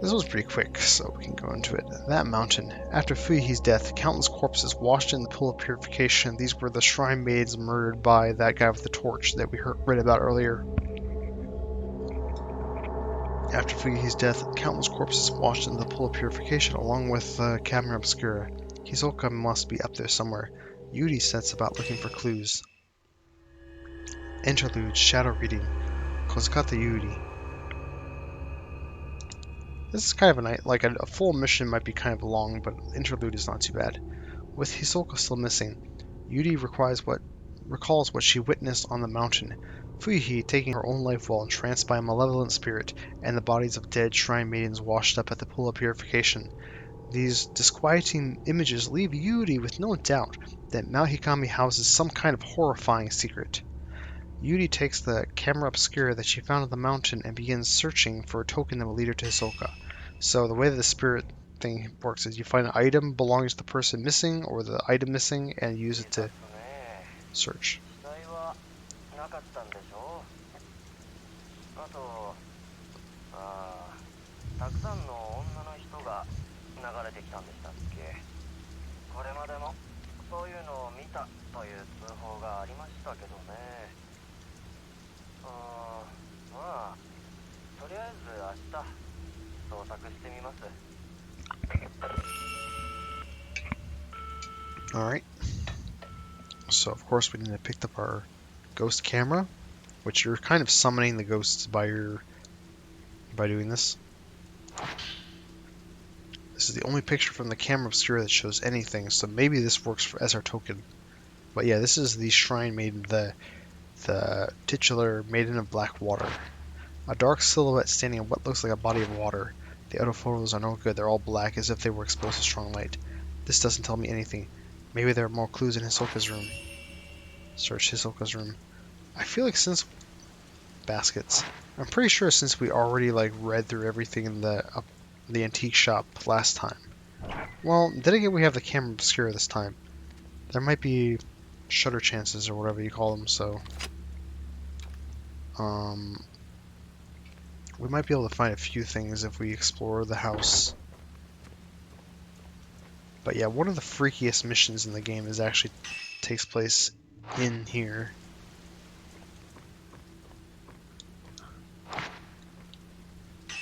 This was pretty quick, so we can go into it. That mountain. After Fuihi's death, countless corpses washed in the pool of purification. These were the shrine maids murdered by that guy with the torch that we read about earlier. After Fuihi's death, countless corpses washed in the pool of purification, along with the Camera Obscura. Hisoka must be up there somewhere. Yuri sets about looking for clues. Interlude, Shadow Reading. Kozukata Yuri. This is kind of a full mission might be kind of long, but Interlude is not too bad. With Hisoka still missing, Yuri recalls what she witnessed on the mountain. Fuihi taking her own life while entranced by a malevolent spirit, and the bodies of dead shrine maidens washed up at the pool of purification. These disquieting images leave Yuri with no doubt that Mount Hikami houses some kind of horrifying secret. Yuri takes the camera obscura that she found on the mountain and begins searching for a token that will lead her to Hisoka. So the way that the spirit thing works is you find an item belonging to the person missing or the item missing and use it to search. 捜索してみます。 Alright. So of course we need to pick up our ghost camera, which you're kind of summoning the ghosts by doing this. This is the only picture from the camera obscura that shows anything, so maybe this works as our token. But yeah, this is the shrine maiden, the titular Maiden of Black Water. A dark silhouette standing in what looks like a body of water. The other photos are no good, they're all black as if they were exposed to strong light. This doesn't tell me anything. Maybe there are more clues in Hisoka's room. Search Hisoka's room. I feel like since baskets, I'm pretty sure since we already read through everything in the antique shop last time. Well, then again we have the camera obscura this time. There might be shutter chances or whatever you call them, so we might be able to find a few things if we explore the house. But yeah, one of the freakiest missions in the game takes place in here.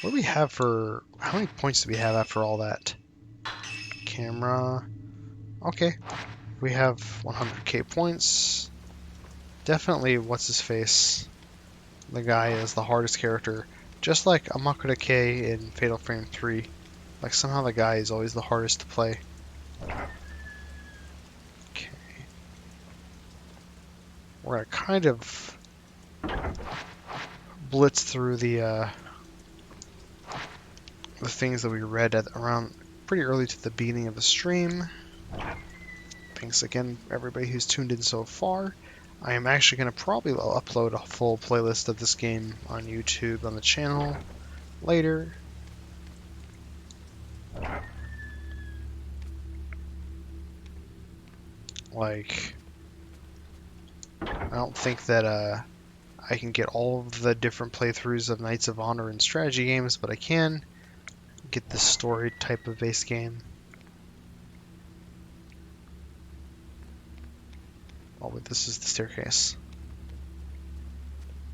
What do we have for... How many points do we have after all that? Camera... Okay. We have 100k points. Definitely, what's-his-face? The guy is the hardest character. Just like Amakura K in Fatal Frame 3. Like, somehow the guy is always the hardest to play. Okay. We're gonna kind of blitz through the things that we read around pretty early to the beginning of the stream. Thanks again, everybody who's tuned in so far. I am actually going to probably upload a full playlist of this game on YouTube on the channel later. Like, I don't think that I can get all of the different playthroughs of Knights of Honor and strategy games, but I can get this story type of base game. Oh, wait, this is the staircase.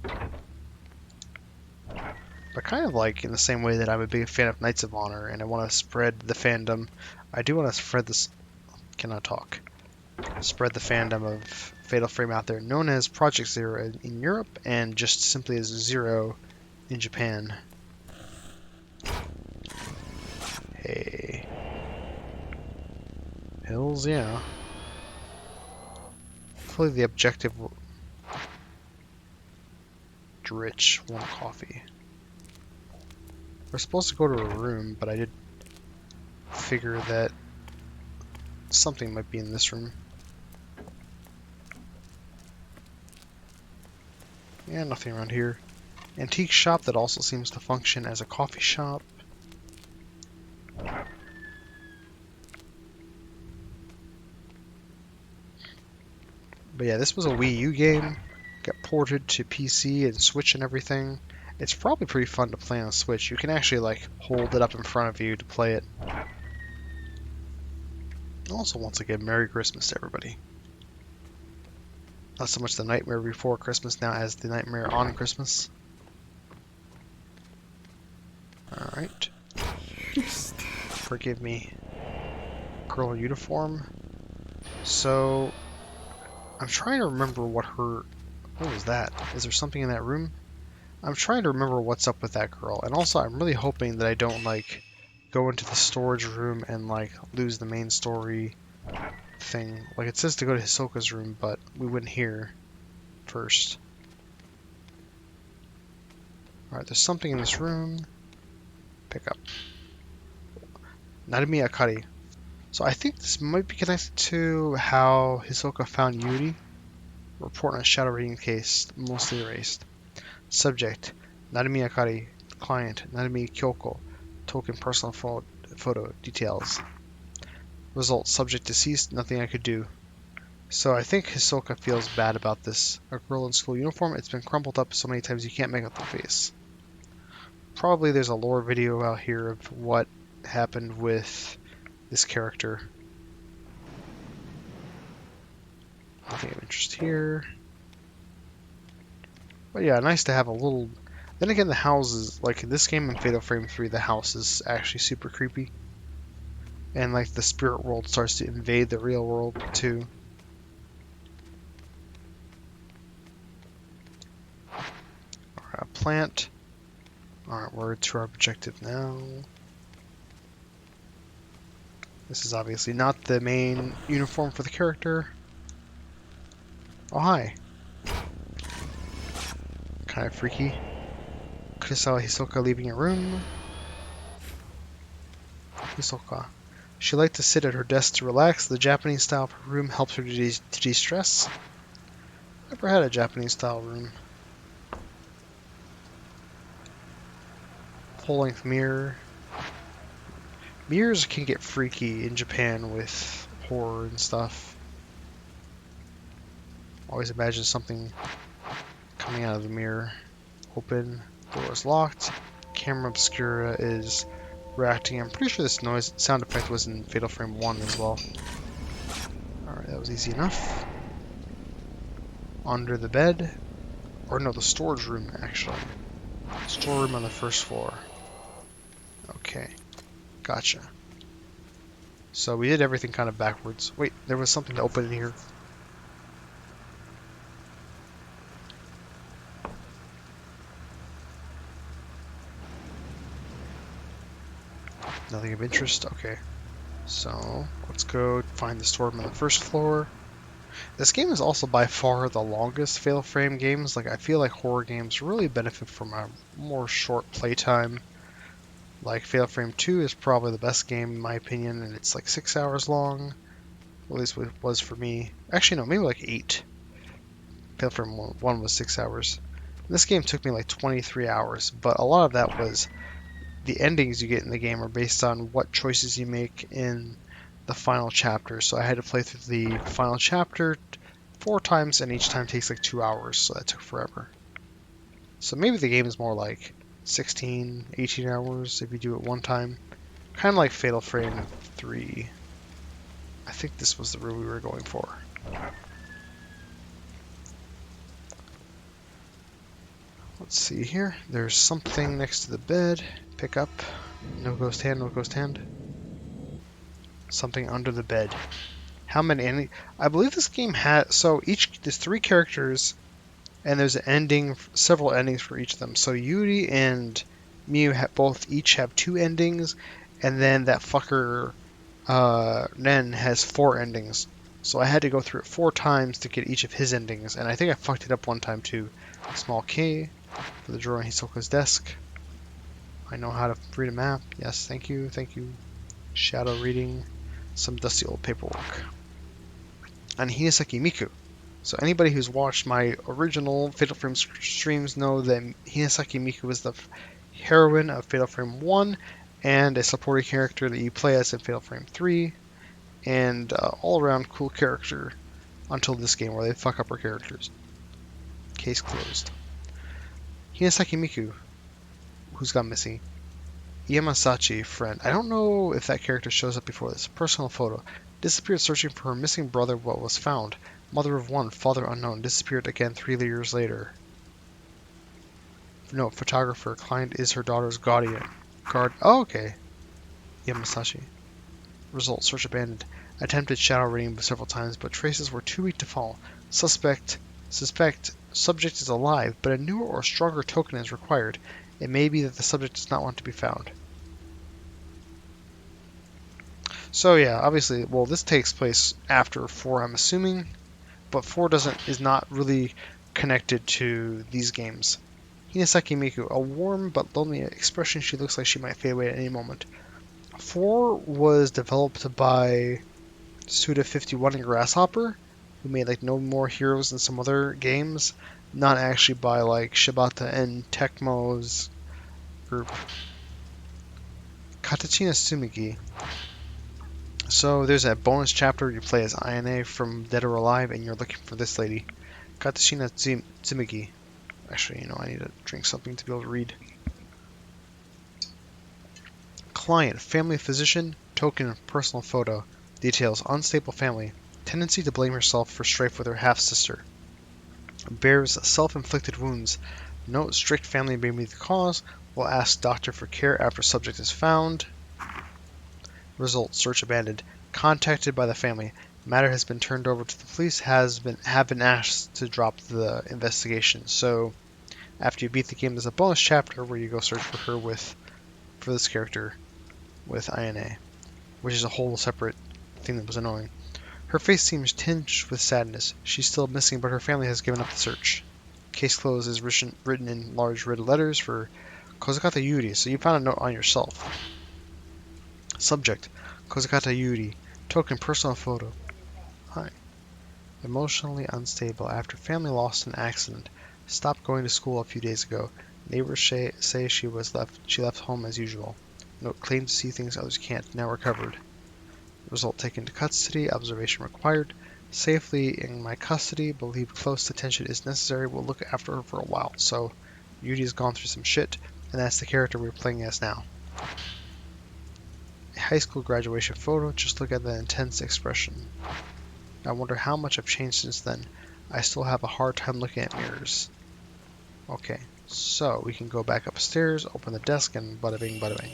But kind of like in the same way that I'm a big fan of Knights of Honor and I want to spread the fandom, I do want to spread this... Cannot talk. Spread the fandom of Fatal Frame out there, known as Project Zero in Europe and just simply as Zero in Japan. Hey. Hills, yeah. Hopefully the objective rich, warm coffee. We're supposed to go to a room, but I did figure that something might be in this room. Yeah, nothing around here. Antique shop that also seems to function as a coffee shop. But yeah, this was a Wii U game. Got ported to PC and Switch and everything. It's probably pretty fun to play on a Switch. You can actually like hold it up in front of you to play it. Also, once again, Merry Christmas to everybody. Not so much the nightmare before Christmas now as the nightmare on Christmas. Alright. Forgive me. Girl uniform. So, I'm trying to remember what her... What was that? Is there something in that room? I'm trying to remember what's up with that girl. And also, I'm really hoping that I don't, like, go into the storage room and, like, lose the main story thing. Like, it says to go to Hisoka's room, but we went here first. Alright, there's something in this room. Pick up. Narumi Akari. So I think this might be connected to how Hisoka found Yuri. Report on a shadow reading case, mostly erased. Subject, Narumi Akari. Client, Narumi Kyoko. Token personal photo. Details. Result, subject deceased, nothing I could do. So I think Hisoka feels bad about this. A girl in school uniform, it's been crumpled up so many times you can't make out the face. Probably there's a lore video out here of what happened with this character. Nothing of interest here. But yeah, nice to have a little... Then again, the houses, like in this game in Fatal Frame 3, the house is actually super creepy. And like the spirit world starts to invade the real world too. Alright, a plant. Alright, we're to our objective now. This is obviously not the main uniform for the character. Oh, hi. Kind of freaky. Kurosawa Hisoka leaving a room. Hisoka. She liked to sit at her desk to relax. The Japanese style of her room helps her to de-stress. Never had a Japanese style room. Full-length mirror. Mirrors can get freaky in Japan with horror and stuff. Always imagine something coming out of the mirror. Open. Door is locked. Camera obscura is reacting. I'm pretty sure this sound effect was in Fatal Frame 1 as well. Alright, that was easy enough. Under the bed. Or no, the storage room, actually. Storeroom on the first floor. Okay. Gotcha. So we did everything kind of backwards. Wait, there was something to open in here. Nothing of interest. Okay. So, let's go find the storeroom on the first floor. This game is also by far the longest Fatal Frame games. Like, I feel like horror games really benefit from a more short playtime. Like, Fatal Frame 2 is probably the best game in my opinion, and it's like 6 hours long. At least it was for me. Actually, no, maybe like 8. Fatal Frame 1 was 6 hours. This game took me like 23 hours, but a lot of that was the endings you get in the game are based on what choices you make in the final chapter. So I had to play through the final chapter 4 times, and each time takes like 2 hours, so that took forever. So maybe the game is more like 16, 18 hours if you do it one time. Kind of like Fatal Frame 3. I think this was the route we were going for. Let's see here. There's something next to the bed. Pick up. No ghost hand, no ghost hand. Something under the bed. How many? I believe this game has... So there's 3 characters, and there's an ending, several endings for each of them. So Yuri and Miu each have 2 endings, and then that fucker Nen has 4 endings. So I had to go through it 4 times to get each of his endings, and I think I fucked it up one time too. Small key for the drawer on Hisoka's desk. I know how to read a map. Yes, thank you, thank you. Shadow reading. Some dusty old paperwork. And Hinasaki Miku. So anybody who's watched my original Fatal Frame streams know that Hinasaki Miku is the heroine of Fatal Frame 1 and a supporting character that you play as in Fatal Frame 3, and all-around cool character until this game where they fuck up her characters. Case closed. Hinasaki Miku, who's gone missing. Yamasachi, friend. I don't know if that character shows up before this. Personal photo. Disappeared searching for her missing brother but was found. Mother of one, father unknown. Disappeared again 3 years later. No, photographer. Client is her daughter's guardian. Oh, okay. Yamasashi. Result. Search abandoned. Attempted shadow reading several times, but traces were too weak to follow. Suspect. Subject is alive, but a newer or stronger token is required. It may be that the subject does not want to be found. So yeah, obviously, well, this takes place after 4, I'm assuming, but 4 is not really connected to these games. Hinasaki Miku, a warm but lonely expression. She looks like she might fade away at any moment. 4 was developed by Suda51 and Grasshopper, who made like No More Heroes and some other games, not actually by like Shibata and Tecmo's group. Katachina Tsumigi. So there's a bonus chapter you play as Ayane from Dead or Alive, and you're looking for this lady, Katashina Tsumigi. Actually, I need to drink something to be able to read. Client, family physician, token, personal photo. Details, unstable family. Tendency to blame herself for strife with her half-sister. Bears self-inflicted wounds. Note, strict family may be the cause. Will ask doctor for care after subject is found. Result, search abandoned. Contacted by the family. Matter has been turned over to the police. Have been asked to drop the investigation. So, after you beat the game, there's a bonus chapter where you go search for her for this character with Ayane, which is a whole separate thing that was annoying. Her face seems tinged with sadness. She's still missing, but her family has given up the search. Case closed is written in large red letters for Kozukata Yuri. So you found a note on yourself. Subject, Kozukata Yuri. Token, personal photo. Hi. Emotionally unstable after family lost in accident. Stopped going to school a few days ago. Neighbors say she left home as usual. Note, claims to see things others can't. Now recovered. Result, taken to custody. Observation required. Safely in my custody. Believed close attention is necessary. We'll look after her for a while. So, Yuri's gone through some shit, and that's the character we're playing as now. A high school graduation photo. Just look at the intense expression. I wonder how much I've changed since then. I still have a hard time looking at mirrors. Okay, so we can go back upstairs, open the desk, and bada bing, bada bing.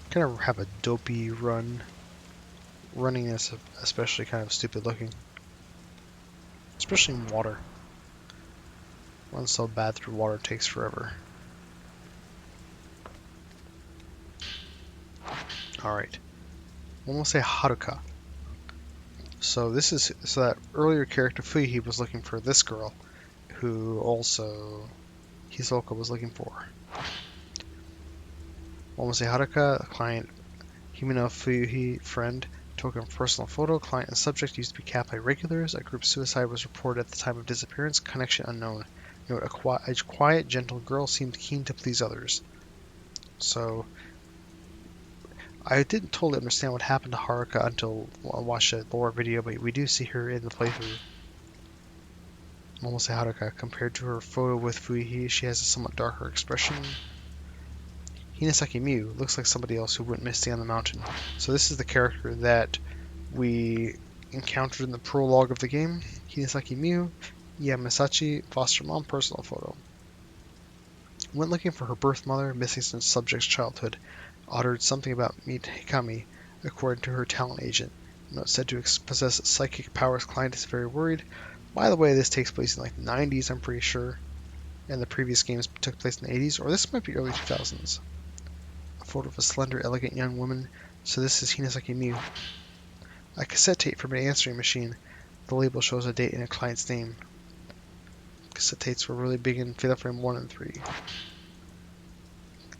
Kind of have a dopey run. Running is especially kind of stupid looking. Especially in water. Run so bad through water takes forever. Alright. One will say Haruka. So that earlier character Fuihi was looking for this girl, who also Hisoka was looking for. One will say Haruka, client Himino Fuihi, friend. Token personal photo. Client and subject used to be capped by regulars. A group suicide was reported at the time of disappearance. Connection unknown. Note, a quiet, gentle girl seemed keen to please others. So, I didn't totally understand what happened to Haruka until I watched a lore video, but we do see her in the playthrough. Momose Haruka. Compared to her photo with Fuihi, she has a somewhat darker expression. Hinasaki Miu looks like somebody else who went missing on the mountain. So this is the character that we encountered in the prologue of the game. Hinasaki Miu, Yamasachi, foster mom, personal photo. Went looking for her birth mother, missing since subject's childhood. Uttered something about meet Hikami, according to her talent agent. Note, said to possess psychic powers. Client is very worried. By the way, this takes place in like the 90s, I'm pretty sure. And the previous games took place in the 80s, or this might be early 2000s. A photo of a slender, elegant young woman. So this is Hinasaki Miu. A cassette tape from an answering machine. The label shows a date and a client's name. Cassette tapes were really big in Fatal Frame 1 and 3.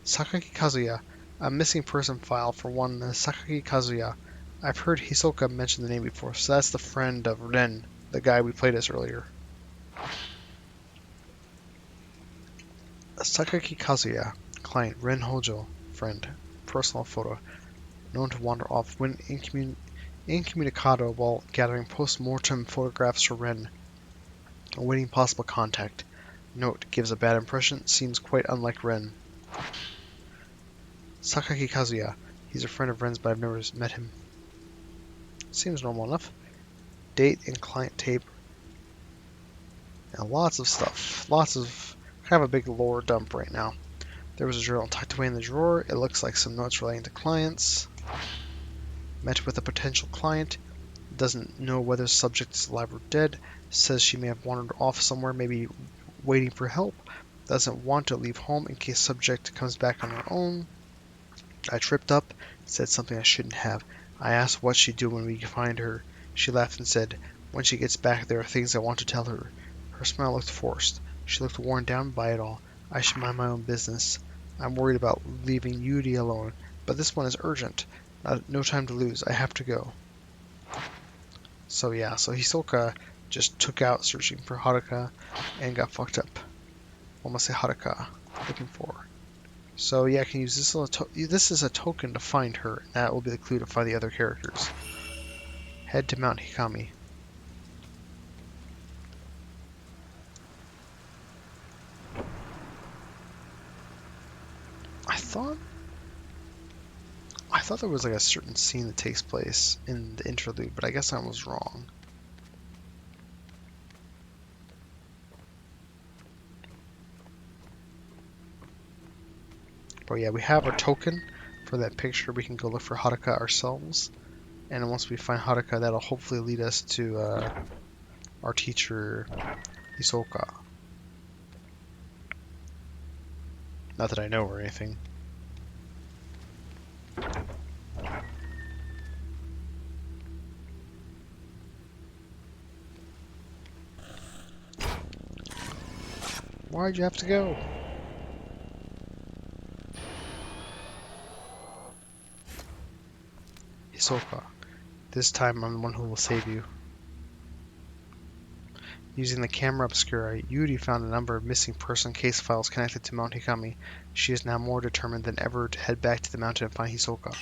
Sakaki Kazuya. A missing person file for one Sakaki Kazuya. I've heard Hisoka mention the name before, so that's the friend of Ren, the guy we played as earlier. Sakaki Kazuya, client Ren Hojo, friend, personal photo, known to wander off when incommunicado while gathering post-mortem photographs for Ren, awaiting possible contact. Note, gives a bad impression, seems quite unlike Ren. Sakaki Kazuya, he's a friend of Ren's but I've never met him. Seems normal enough. Date and client tape. And lots of stuff. Lots of kind of a big lore dump right now. There was a journal tucked away in the drawer. It looks like some notes relating to clients. Met with a potential client. Doesn't know whether the subject is alive or dead. Says she may have wandered off somewhere, maybe waiting for help. Doesn't want to leave home in case subject comes back on her own. I tripped up, said something I shouldn't have. I asked what she'd do when we find her. She laughed and said, when she gets back there are things I want to tell her. Her smile looked forced. She looked worn down by it all. I should mind my own business. I'm worried about leaving Yuri alone, but this one is urgent. No time to lose. I have to go. So yeah, so Hisoka just took out searching for Haruka and got fucked up. Almost say Haruka. Looking for. So yeah, I can use this. This is a token to find her. And that will be the clue to find the other characters. Head to Mount Hikami. I thought there was like a certain scene that takes place in the interlude, but I guess I was wrong. But yeah, we have our token for that picture. We can go look for Haruka ourselves. And once we find Haruka, that'll hopefully lead us to our teacher, Hisoka. Not that I know or anything. Why'd you have to go? Hisoka. This time I'm the one who will save you. Using the camera obscura, Yuri found a number of missing person case files connected to Mount Hikami. She is now more determined than ever to head back to the mountain and find Hisoka.